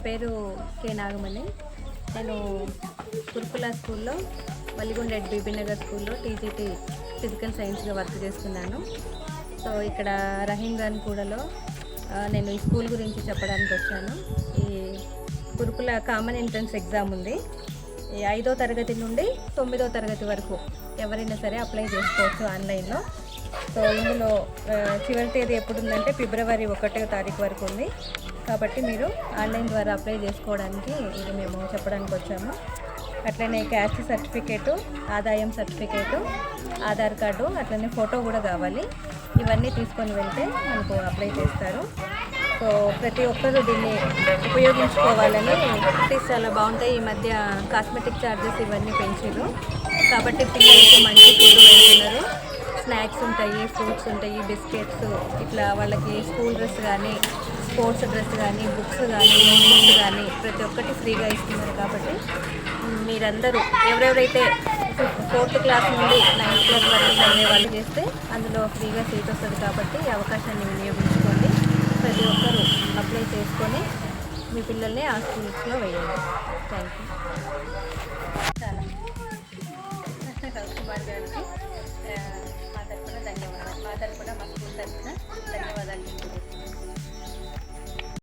పేరు కే నాగమణి. నేను గురుకుల స్కూల్లో వలిగొండ బీబీ నగర్ స్కూల్లో టీజీటీ ఫిజికల్ సైన్స్గా వర్క్ చేస్తున్నాను. సో ఇక్కడ రహీంగన్ కూడలో నేను ఈ స్కూల్ గురించి చెప్పడానికి వచ్చాను. ఈ గురుకుల కామన్ ఎంట్రన్స్ ఎగ్జామ్ ఉంది. ఈ 5వ తరగతి నుండి 9వ తరగతి వరకు ఎవరైనా సరే అప్లై చేసుకోవచ్చు ఆన్లైన్లో. సో ఇందులో చివరి తేదీ ఎప్పుడు ఉందంటే ఫిబ్రవరి 1వ తారీఖు వరకు ఉంది. కాబట్టి మీరు ఆన్లైన్ ద్వారా అప్లై చేసుకోవడానికి ఇది మేము చెప్పడానికి వచ్చాము. అట్లనే క్యాస్ట్ సర్టిఫికేటు, ఆదాయం సర్టిఫికేటు, ఆధార్ కార్డు, అట్లనే ఫోటో కూడా కావాలి. ఇవన్నీ తీసుకొని వెళ్తే మనకు అప్లై చేస్తారు. సో ప్రతి ఒక్కరూ దీన్ని ఉపయోగించుకోవాలని. చాలా బాగుంటాయి. ఈ మధ్య కాస్మెటిక్ ఛార్జెస్ ఇవన్నీ పెంచారు కాబట్టి పిల్లలకి మంచి ఫుడ్ పెడుతున్నారు. స్నాక్స్ ఉంటాయి, ఫ్రూట్స్ ఉంటాయి, బిస్కెట్స్, ఇట్లా వాళ్ళకి స్కూల్ డ్రెస్ కానీ, స్పోర్ట్స్ డ్రెస్ కానీ, బుక్స్ కానీ, నోట్బుక్స్ కానీ ప్రతి ఒక్కటి ఫ్రీగా ఇస్తున్నారు. కాబట్టి మీరందరూ ఎవరెవరైతే 4th క్లాస్ నుండి 9th క్లాస్ వరకు చదివే వాళ్ళు చేస్తే అందులో ఫ్రీగా సీట్ వస్తుంది. కాబట్టి ఈ అవకాశాన్ని వినియోగించుకోండి. ప్రతి ఒక్కరూ అప్లై చేసుకొని మీ పిల్లల్ని ఆ స్కూల్స్లో వేయండి. Thank you. చాలా కుమార్ గారికి మా తరఫున ధన్యవాదాలు. మా తరఫున మా స్కూల్ తరఫున